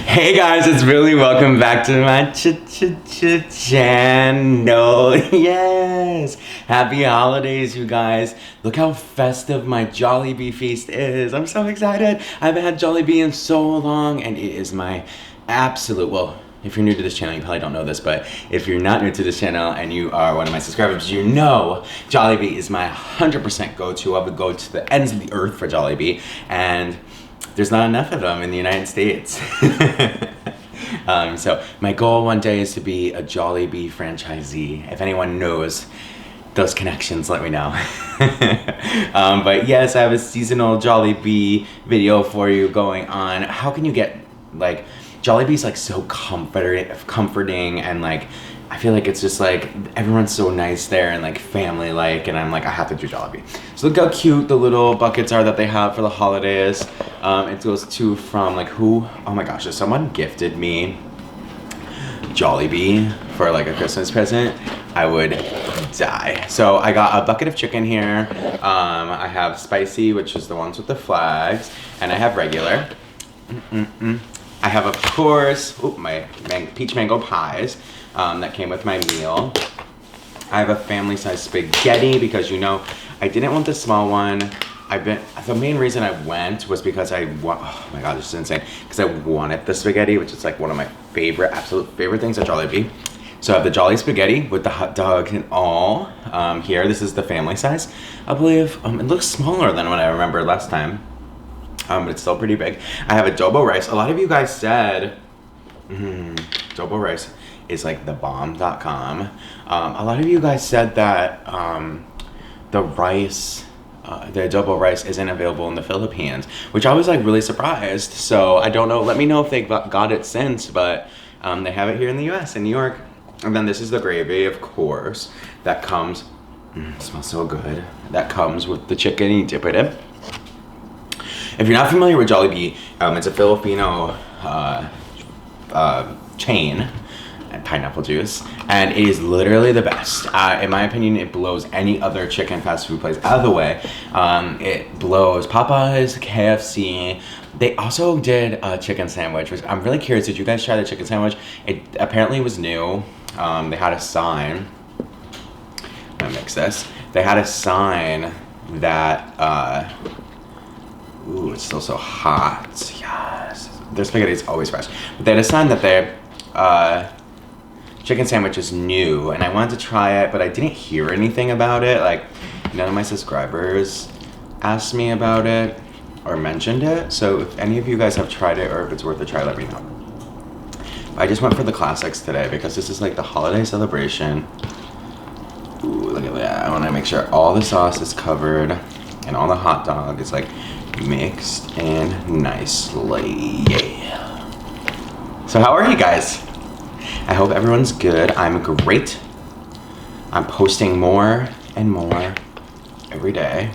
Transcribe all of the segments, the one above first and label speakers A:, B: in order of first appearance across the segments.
A: Hey guys, it's Billy. Welcome back to my channel. Yes! Happy holidays, you guys. Look how festive my Jollibee feast is. I'm so excited. I haven't had Jollibee in so long, and it is my absolute, well, if you're new to this channel, you probably don't know this, but if you're not new to this channel and you are one of my subscribers, you know Jollibee is my 100% go-to. I would go to the ends of the earth for Jollibee, and there's not enough of them in the United States. So my goal one day is to be a Jollibee franchisee. If anyone knows those connections, let me know. But yes, I have a seasonal Jollibee video for you going on. How can you get, like, Jollibee's like so comforting, and like I feel like it's just like everyone's so nice there and like family like, and I'm like, I have to do Jollibee. So look how cute the little buckets are that they have for the holidays. It goes to from like who? Oh my gosh, if someone gifted me Jollibee for like a Christmas present, I would die. So I got a bucket of chicken here. I have spicy, which is the ones with the flags, and I have regular. I have, of course, my peach mango pies that came with my meal. I have a family-sized spaghetti because, you know, I didn't want the small one. The main reason I went was because oh my god, this is insane. Because I wanted the spaghetti, which is like one of my absolute favorite things at Jollibee. So I have the Jolly spaghetti with the hot dog and all. Here, this is the family size, I believe. It looks smaller than what I remember last time. But it's still pretty big. I have adobo rice. A lot of you guys said adobo rice is like thebomb.com. A lot of you guys said that the adobo rice isn't available in the Philippines, which I was like really surprised. So I don't know. Let me know if they got it since, but they have it here in the US, in New York. And then this is the gravy, of course, that comes, it smells so good. That comes with the chicken, you dip it in. If you're not familiar with Jollibee, it's a Filipino chain, and pineapple juice, and it is literally the best. In my opinion, it blows any other chicken fast food place out of the way. It blows Popeyes, KFC. They also did a chicken sandwich, which I'm really curious. Did you guys try the chicken sandwich? It apparently was new. They had a sign. I'm gonna mix this. They had a sign that. Ooh, it's still so hot. Yes. Their spaghetti is always fresh. But they had a sign that their chicken sandwich is new, and I wanted to try it, but I didn't hear anything about it. Like, none of my subscribers asked me about it or mentioned it. So if any of you guys have tried it or if it's worth a try, let me know. I just went for the classics today because this is like the holiday celebration. Ooh, look at that. I want to make sure all the sauce is covered and all the hot dog is like mixed in nicely. Yeah. So how are you guys? I hope everyone's good. I'm great. I'm posting more and more every day.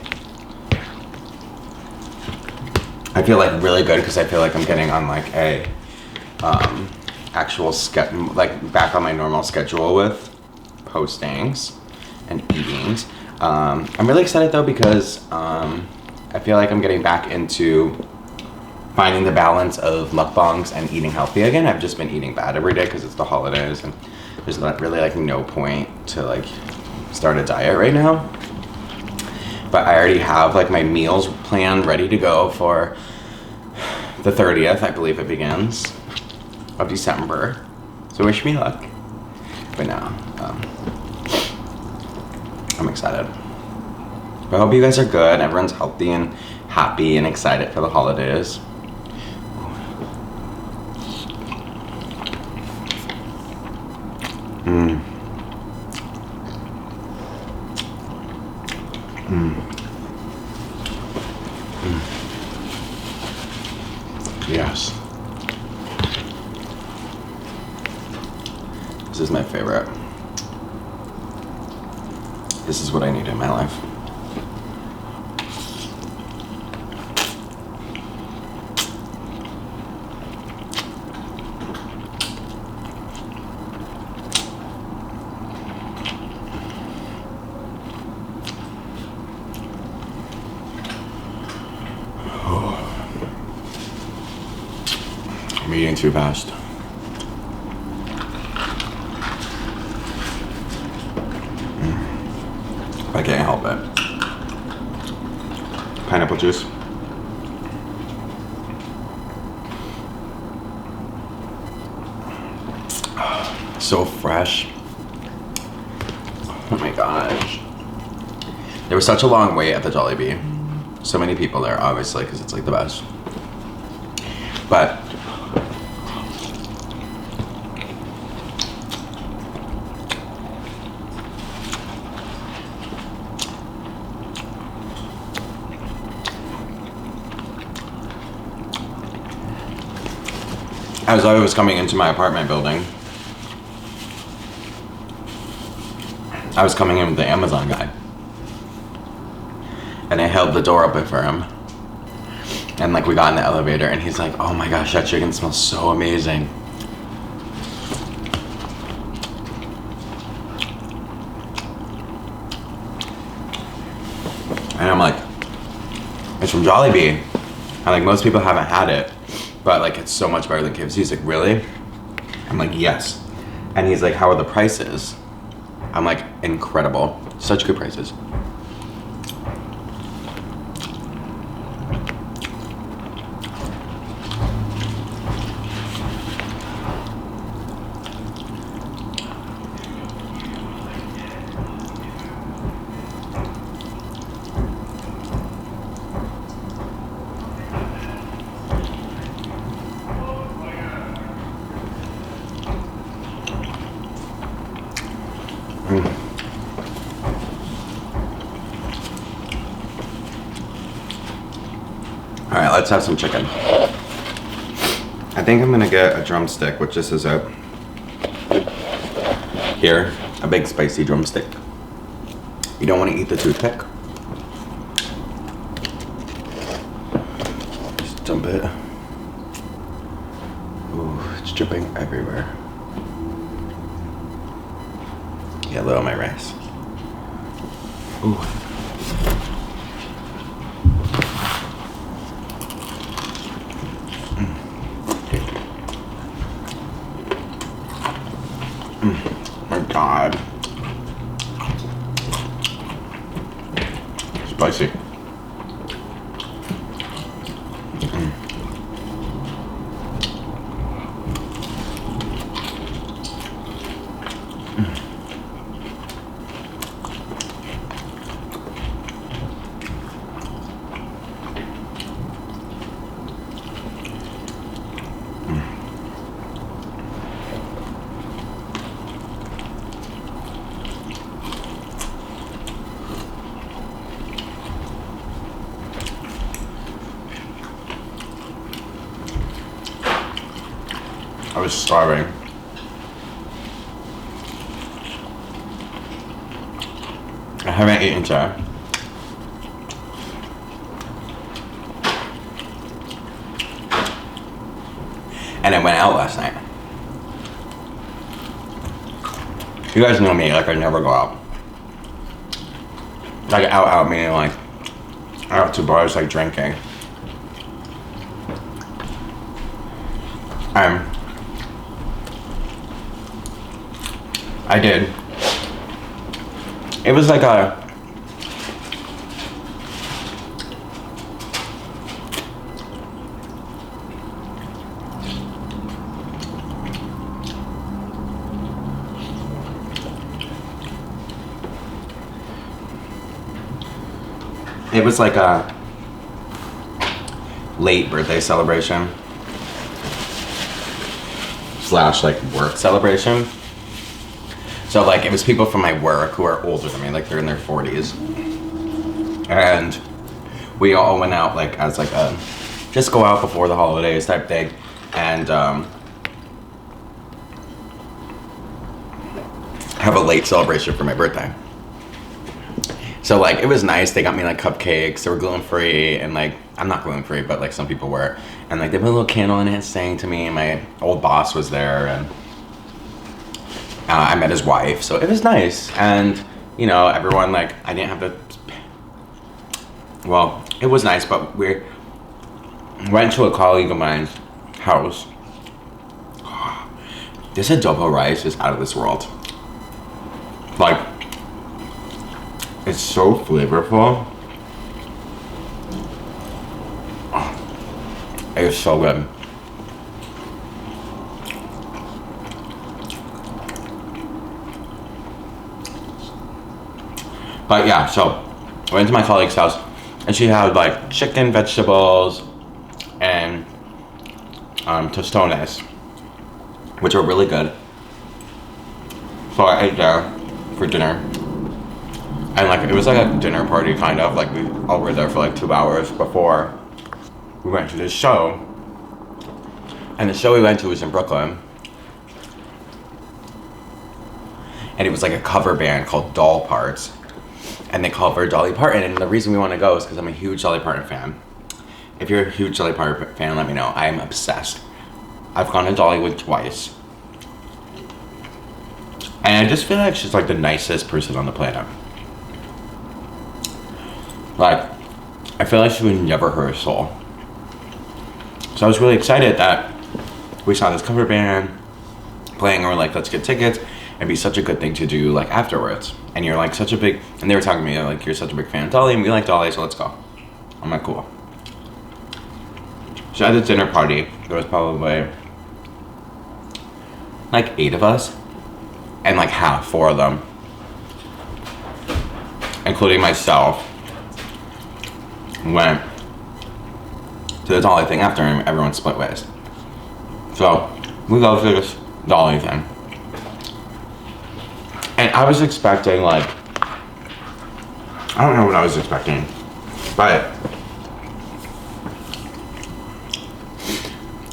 A: I feel like really good because I feel like I'm getting on like a actual like back on my normal schedule with postings and eatings. I'm really excited though because I feel like I'm getting back into finding the balance of mukbangs and eating healthy again. I've just been eating bad every day because it's the holidays and there's not really like no point to like start a diet right now. But I already have like my meals planned ready to go for the 30th, I believe it begins, of December. So wish me luck. But no, I'm excited. I hope you guys are good. Everyone's healthy and happy and excited for the holidays. Yes. This is my favorite. This is what I need in my life. I'm eating too fast. I can't help it. Pineapple juice. So fresh. Oh my gosh. There was such a long wait at the Jollibee. So many people there, obviously, because it's like the best. But as I was coming into my apartment building, I was coming in with the Amazon guy. And I held the door open for him. And like we got in the elevator and he's like, oh my gosh, that chicken smells so amazing. And I'm like, it's from Jollibee. And like most people haven't had it, but like it's so much better than KFC. He's like, really? I'm like, yes. And he's like, how are the prices? I'm like, incredible. Such good prices. All right, let's have some chicken. I think I'm gonna get a drumstick, which this is a big spicy drumstick. You don't want to eat the toothpick. Just dump it. Ooh, it's dripping everywhere. Yellow on my rice. Ooh. My God. Spicy. I was starving. I haven't eaten today. And I went out last night. You guys know me, like I never go out. Like out meaning like out to bars, like drinking. I did. It was like a late birthday celebration / like work celebration. So like it was people from my work who are older than me, like they're in their 40s. And we all went out like as like a just go out before the holidays type thing. And have a late celebration for my birthday. So like it was nice. They got me like cupcakes. They were gluten-free, and like I'm not gluten-free, but like some people were. And like they put a little candle in it saying to me, and my old boss was there, and I met his wife, so it was nice. And you know, everyone, like I didn't have to, well, it was nice, but we went to a colleague of mine's house This adobo rice is out of this world. Like, it's so flavorful. It's so good. But yeah, so I went to my colleague's house and she had like chicken, vegetables, and tostones, which were really good. So I ate there for dinner. And like, it was like a dinner party kind of, like we all were there for like 2 hours before we went to this show. And the show we went to was in Brooklyn. And it was like a cover band called Doll Parts. And they covered Dolly Parton. And the reason we want to go is because I'm a huge Dolly Parton fan. If you're a huge Dolly Parton fan, let me know. I'm obsessed. I've gone to Dollywood twice. And I just feel like she's like the nicest person on the planet. Like, I feel like she would never hurt a soul. So I was really excited that we saw this cover band playing, and we're like, let's get tickets. It'd be such a good thing to do like afterwards. And you're like such a big, and they were talking to me like, you're such a big fan of Dolly, and we like Dolly, so let's go. I'm like, cool. So at the dinner party, there was probably like 8 of us, and like half, 4 of them, including myself, went to the Dolly thing after, and everyone split ways. So we go to this Dolly thing. And I was expecting like, I don't know what I was expecting, but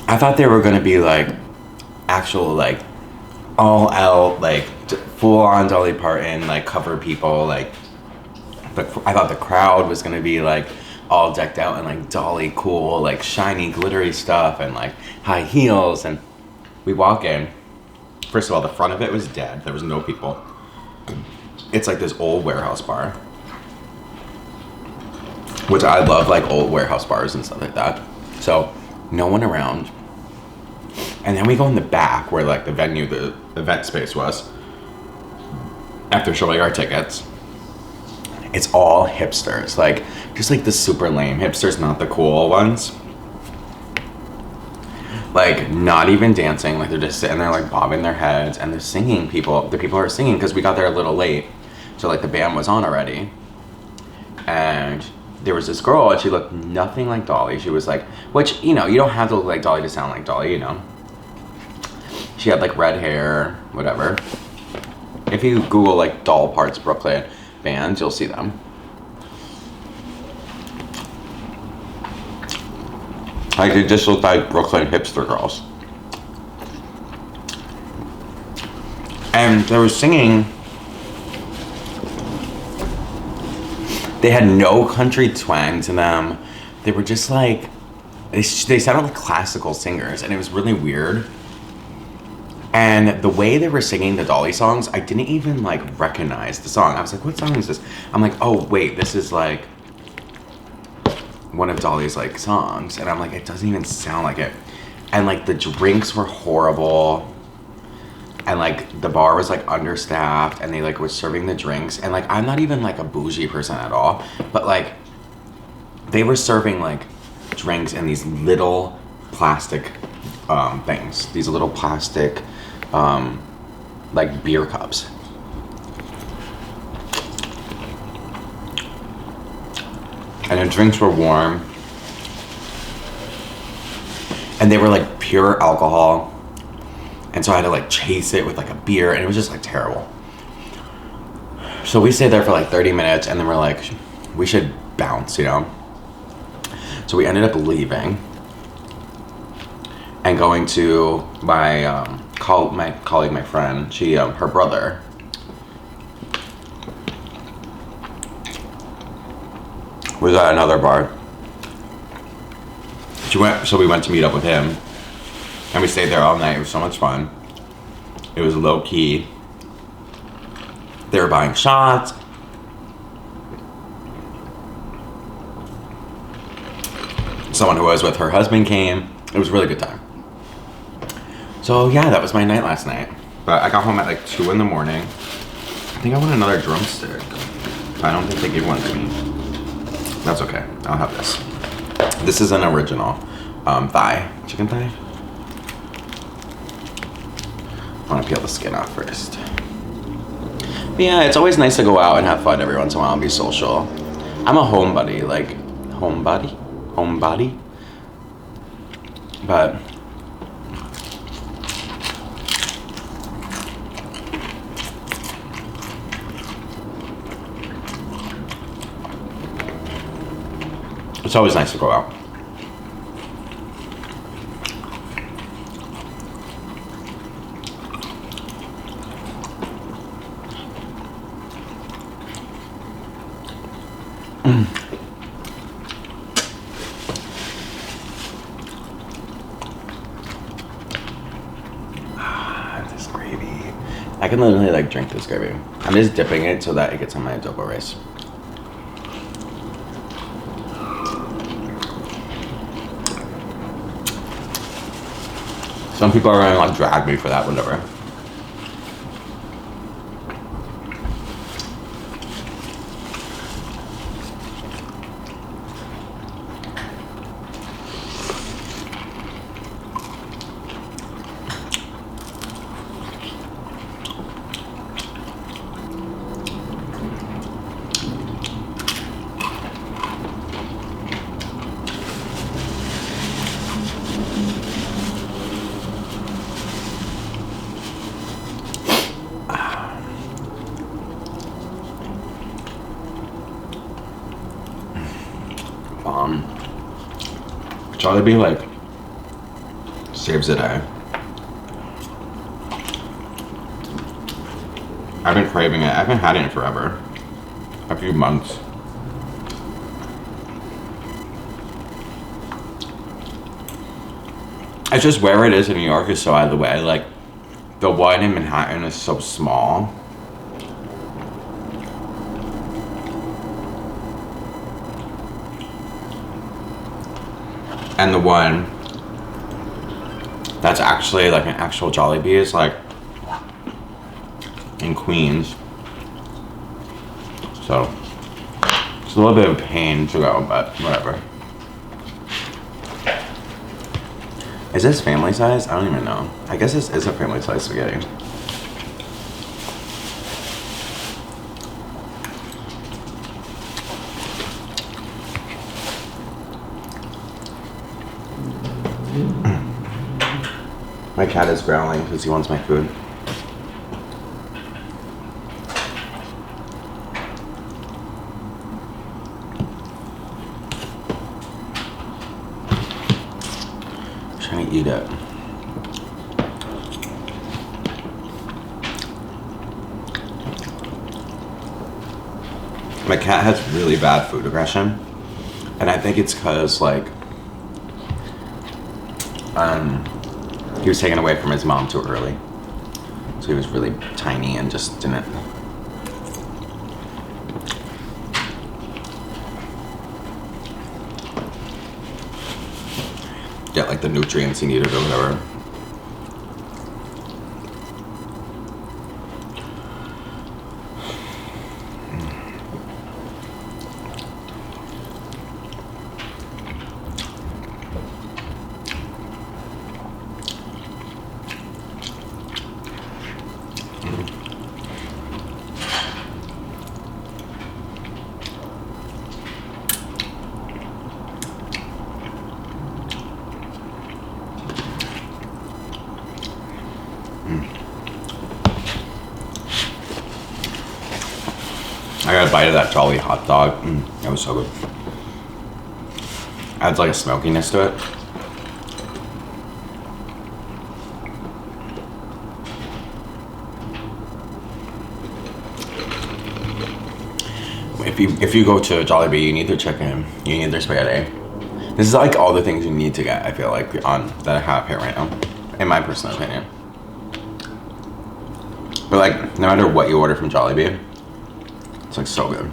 A: I thought they were gonna be like actual like all out like full on Dolly Parton like cover people, like I thought the crowd was gonna be like all decked out in like Dolly cool like shiny glittery stuff and like high heels. And we walk in, first of all the front of it was dead, there was no people. It's like this old warehouse bar, which I love, like old warehouse bars and stuff like that. So no one around. And then we go in the back where like the venue, the event space was, after showing our tickets. It's all hipsters, like just like the super lame hipsters, not the cool ones. Like not even dancing, like they're just sitting there like bobbing their heads, and they're singing. The people are singing because we got there a little late, so like the band was on already. And there was this girl, and she looked nothing like Dolly. She was like, which, you know, you don't have to look like Dolly to sound like Dolly, you know. She had like red hair, whatever. If you Google like Doll Parts Brooklyn bands, you'll see them. Like they just look like Brooklyn hipster girls. And they were singing. They had no country twang to them. They were just like, they sounded like classical singers, and it was really weird. And the way they were singing the Dolly songs, I didn't even like recognize the song. I was like, what song is this? I'm like, oh wait, this is like one of Dolly's like songs. And I'm like, it doesn't even sound like it. And like the drinks were horrible. And like the bar was like understaffed, and they like were serving the drinks. And like, I'm not even like a bougie person at all, but like they were serving like drinks in these little plastic things, these little plastic like beer cups. And the drinks were warm, and they were like pure alcohol, and so I had to like chase it with like a beer, and it was just like terrible. So we stayed there for like 30 minutes, and then we're like, we should bounce, you know. So we ended up leaving and going to my colleague, my friend. She her brother was at another bar. So we went to meet up with him, and we stayed there all night. It was so much fun. It was low key. They were buying shots. Someone who was with her husband came. It was a really good time. So yeah, that was my night last night. But I got home at like 2 in the morning. I think I want another drumstick. I don't think they gave one to me. That's okay. I'll have this. This is an original thigh, chicken thigh. I want to peel the skin off first. But yeah, it's always nice to go out and have fun every once in a while and be social. I'm a homebody, like homebody. But it's always nice to go out. This gravy. I can literally like drink this gravy. I'm just dipping it so that it gets on my adobo rice. Some people are gonna like drag me for that, whatever. Jollibee like saves the day. I've been craving it. I haven't had it in forever. A few months. It's just where it is in New York is so out of the way. Like the one in Manhattan is so small. And the one that's actually like an actual Jollibee is like in Queens. So it's a little bit of a pain to go, but whatever. Is this family size? I don't even know. I guess this is a family size spaghetti. My cat is growling because he wants my food. I'm trying to eat it. My cat has really bad food aggression, and I think it's because like he was taken away from his mom too early. So he was really tiny and just didn't. Get like the nutrients he needed or whatever. I got a bite of that Jolly hot dog. That was so good. Adds like a smokiness to it. If you go to Jollibee, you need their chicken, you need their spaghetti. This is like all the things you need to get, I feel like, on that I have here right now, in my personal opinion. But like, no matter what you order from Jollibee, it's like so good.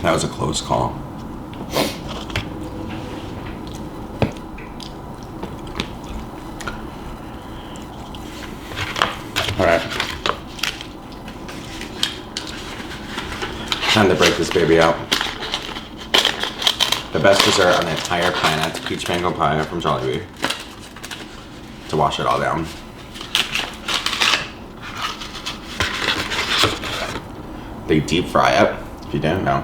A: That was a close call. All right. Time to break this baby out. The best dessert on the entire planet, peach mango pie from Jollibee. To wash it all down. They deep fry it, if you didn't know.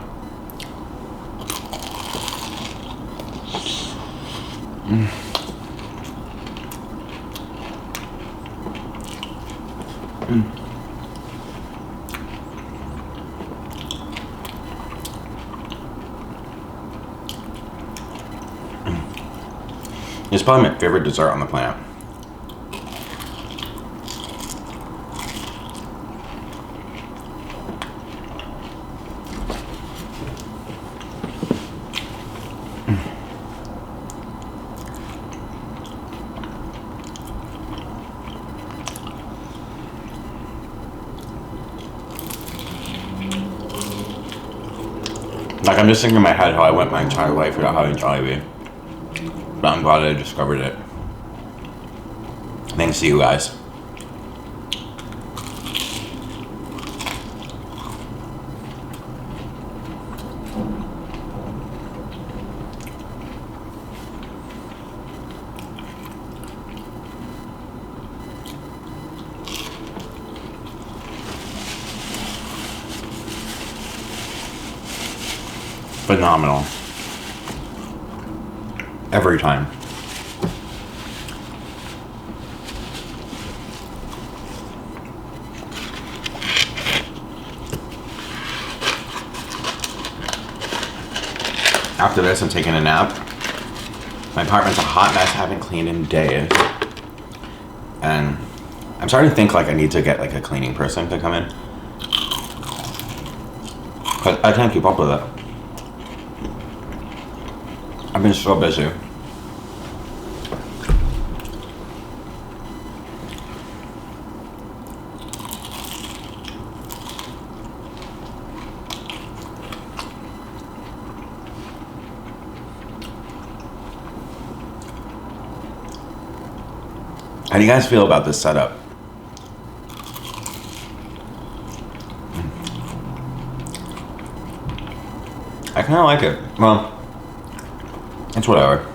A: It's probably my favorite dessert on the planet. Like, I'm just thinking in my head how I went my entire life without having Jollibee. But I'm glad I discovered it. Thanks to you guys. Phenomenal. Every time. After this, I'm taking a nap. My apartment's a hot mess. I haven't cleaned in days. And I'm starting to think like I need to get like a cleaning person to come in. But I can't keep up with it. I've been so busy. How do you guys feel about this setup? I kind of like it. Well, it's whatever.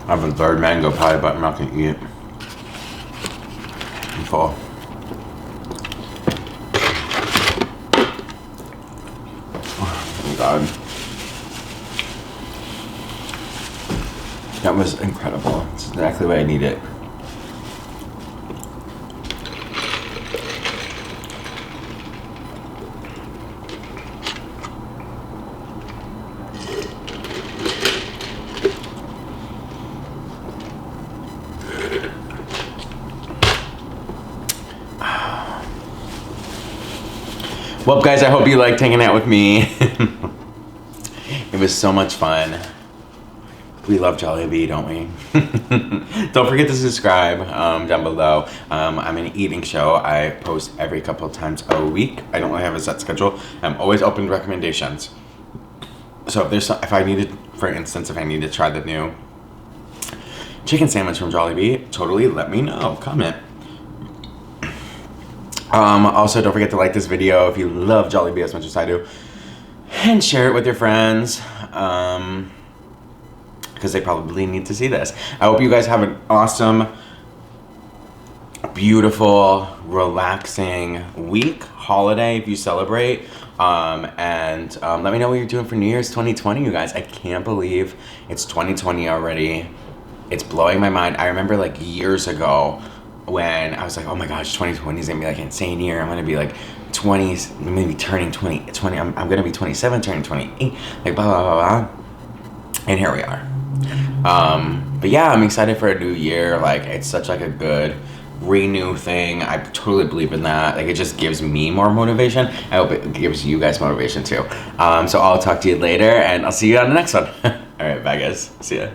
A: I have a third mango pie, but I'm not gonna eat it. I'm full. Oh God. That was incredible. It's exactly what I needed. Well, guys, I hope you liked hanging out with me. It was so much fun. We love Jollibee, don't we? Don't forget to subscribe down below. I'm an eating show. I post every couple of times a week. I don't really have a set schedule. I'm always open to recommendations. So if I needed, for instance, if I need to try the new chicken sandwich from Jollibee, totally let me know. Comment. Also, don't forget to like this video if you love Jollibee as much as I do, and share it with your friends. because they probably need to see this. I hope you guys have an awesome, beautiful, relaxing week, holiday if you celebrate. And let me know what you're doing for New Year's 2020, you guys. I can't believe it's 2020 already. It's blowing my mind. I remember like years ago when I was like, oh my gosh, 2020 is gonna be like an insane year. I'm gonna be like 20s, I'm gonna be turning 20, I'm gonna be 27, turning 28, like blah, blah, blah, blah. And here we are. But yeah, I'm excited for a new year. Like, it's such like a good renew thing. I totally believe in that. Like, it just gives me more motivation. I hope it gives you guys motivation too. So I'll talk to you later, and I'll see you on the next one. All right, bye guys. See ya.